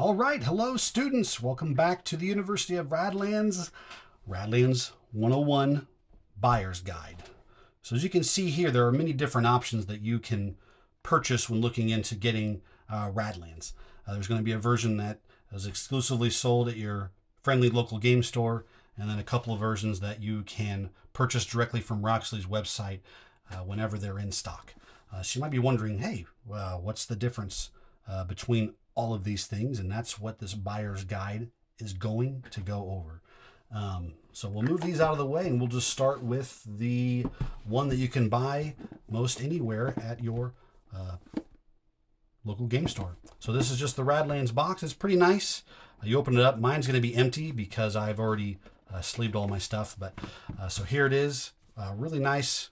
All right, hello students. Welcome back to the University of Radlands, Radlands 101 Buyer's Guide. So as you can see here, there are many different options that you can purchase when looking into getting Radlands. There's going to be a version that is exclusively sold at your friendly local game store, and then a couple of versions that you can purchase directly from Roxley's website whenever they're in stock. So you might be wondering, hey, what's the difference between all of these things? And that's what this buyer's guide is going to go over. So we'll move these out of the way, and we'll just start with the one that you can buy most anywhere at your local game store. So this is just the Radlands box. It's pretty nice. You open it up. Mine's going to be empty because I've already sleeved all my stuff. But so here it is. Really nice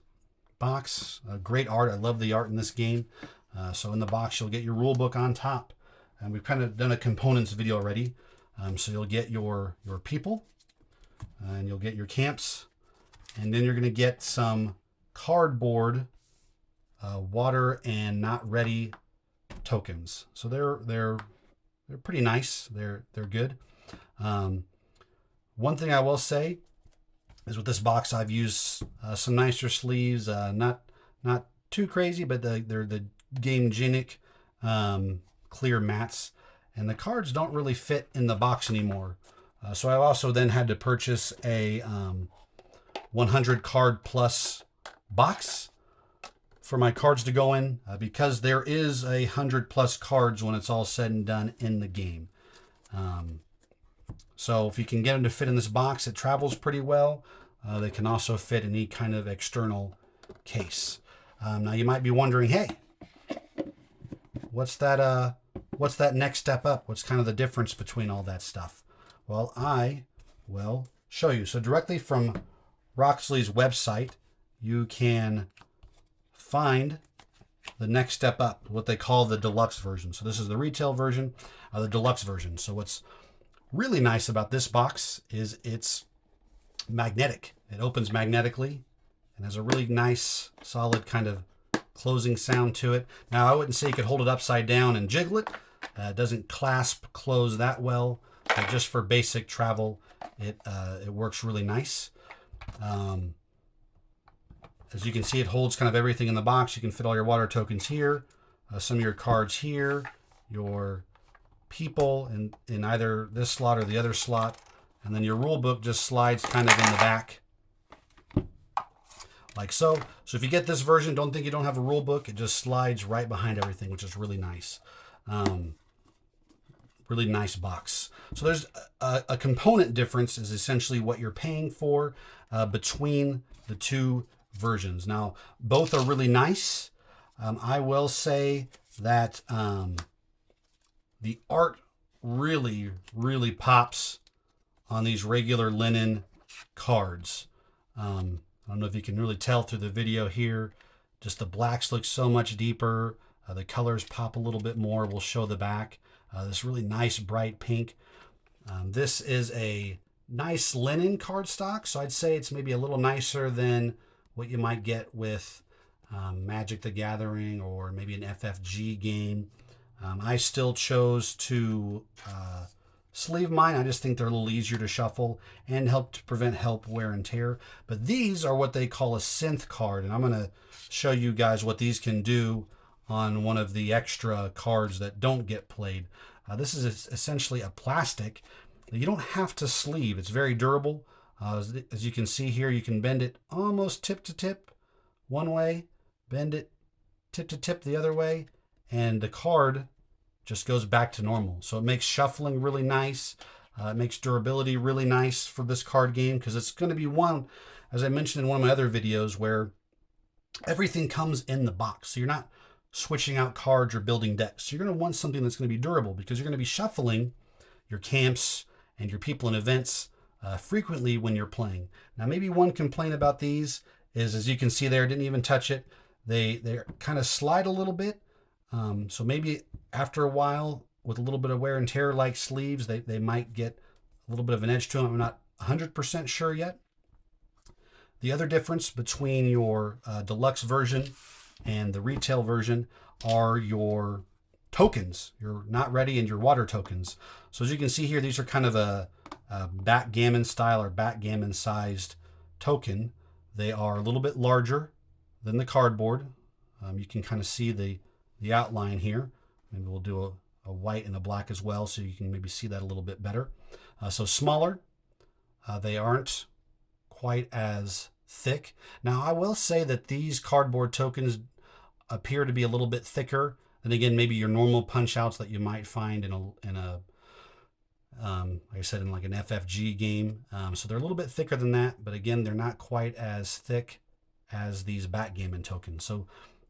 box. Great art. I love the art in this game. So in the box, you'll get your rule book on top. And we've kind of done a components video already. So you'll get your people, and you'll get your camps, and then you're going to get some cardboard, water and not ready tokens. So they're pretty nice. They're good. One thing I will say is with this box, I've used some nicer sleeves. Not too crazy, but they're the Game Genic clear mats, and the cards don't really fit in the box anymore. So I also then had to purchase a 100 card plus box for my cards to go in because there is 100 plus cards when it's all said and done in the game. So if you can get them to fit in this box, it travels pretty well. They can also fit in any kind of external case. Now you might be wondering, hey, what's that next step up? What's kind of the difference between all that stuff? Well, I will show you. So directly from Roxley's website, you can find the next step up, what they call the deluxe version. So this is the retail version, the deluxe version. So what's really nice about this box is it's magnetic. It opens magnetically and has a really nice, solid kind of closing sound to it. Now, I wouldn't say you could hold it upside down and jiggle it. It doesn't clasp close that well, but just for basic travel, it works really nice. As you can see, it holds kind of everything in the box. You can fit all your water tokens here, some of your cards here, your people in either this slot or the other slot, and then your rule book just slides kind of in the back like so. So if you get this version, don't think you don't have a rule book. It just slides right behind everything, which is really nice. Really nice box. So there's a component difference is essentially what you're paying for between the two versions. Now, both are really nice. I will say that the art really, really pops on these regular linen cards. I don't know if you can really tell through the video here. Just the blacks look so much deeper. The colors pop a little bit more. We'll show the back. This really nice bright pink. This is a nice linen cardstock, so I'd say it's maybe a little nicer than what you might get with Magic the Gathering or maybe an FFG game. I still chose to sleeve mine. I just think they're a little easier to shuffle and help to prevent wear and tear. But these are what they call a synth card, and I'm going to show you guys what these can do on one of the extra cards that don't get played. This is essentially a plastic that you don't have to sleeve. It's very durable. As you can see here, you can bend it almost tip to tip one way, bend it tip to tip the other way, and the card just goes back to normal. So it makes shuffling really nice. It makes durability really nice for this card game because it's going to be one, as I mentioned in one of my other videos, where everything comes in the box. So you're not switching out cards or building decks. So you're going to want something that's going to be durable because you're going to be shuffling your camps and your people and events frequently when you're playing. Now, maybe one complaint about these is, as you can see there, didn't even touch it. They kind of slide a little bit. So maybe after a while, with a little bit of wear and tear like sleeves, they might get a little bit of an edge to them. I'm not 100% sure yet. The other difference between your deluxe version and the retail version are your tokens, your not ready and your water tokens. So as you can see here, these are kind of a backgammon style or backgammon sized token. They are a little bit larger than the cardboard. You can kind of see the outline here. Maybe we'll do a white and a black as well, so you can maybe see that a little bit better. So smaller. They aren't quite as thick. Now I will say that these cardboard tokens appear to be a little bit thicker than, again, maybe your normal punch outs that you might find in a like I said, in like an FFG game. So they're a little bit thicker than that, but again, they're not quite as thick as these backgammon tokens. So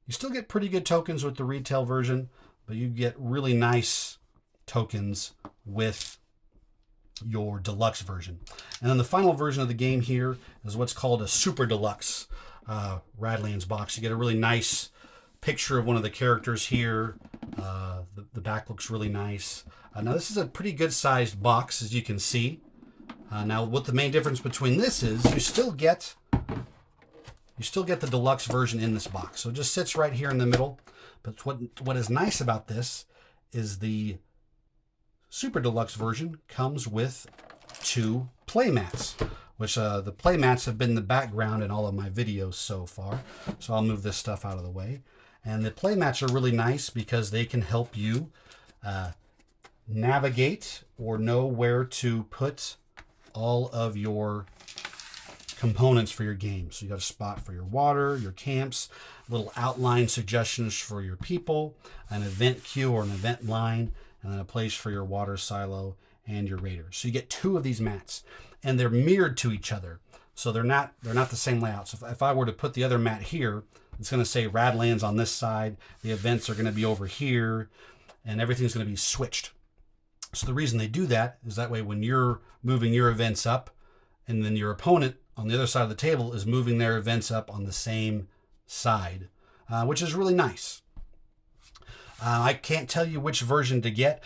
you still get pretty good tokens with the retail version, but you get really nice tokens with your deluxe version. And then the final version of the game here is what's called a super deluxe Radlands box. You get a really nice picture of one of the characters here. The back looks really nice. Now this is a pretty good sized box, as you can see. Now what the main difference between this is, you still get the deluxe version in this box. So it just sits right here in the middle. But what is nice about this is the super deluxe version comes with 2 play mats, which the play mats have been the background in all of my videos so far. So I'll move this stuff out of the way. And the play mats are really nice because they can help you navigate or know where to put all of your components for your game. So you got a spot for your water, your camps, little outline suggestions for your people, an event queue or an event line, and then a place for your water silo and your raiders. So you get 2 of these mats, and they're mirrored to each other. So they're not the same layout. So if I were to put the other mat here, it's going to say Radlands on this side, the events are going to be over here, and everything's going to be switched. So the reason they do that is that way when you're moving your events up, and then your opponent on the other side of the table is moving their events up on the same side, which is really nice. I can't tell you which version to get.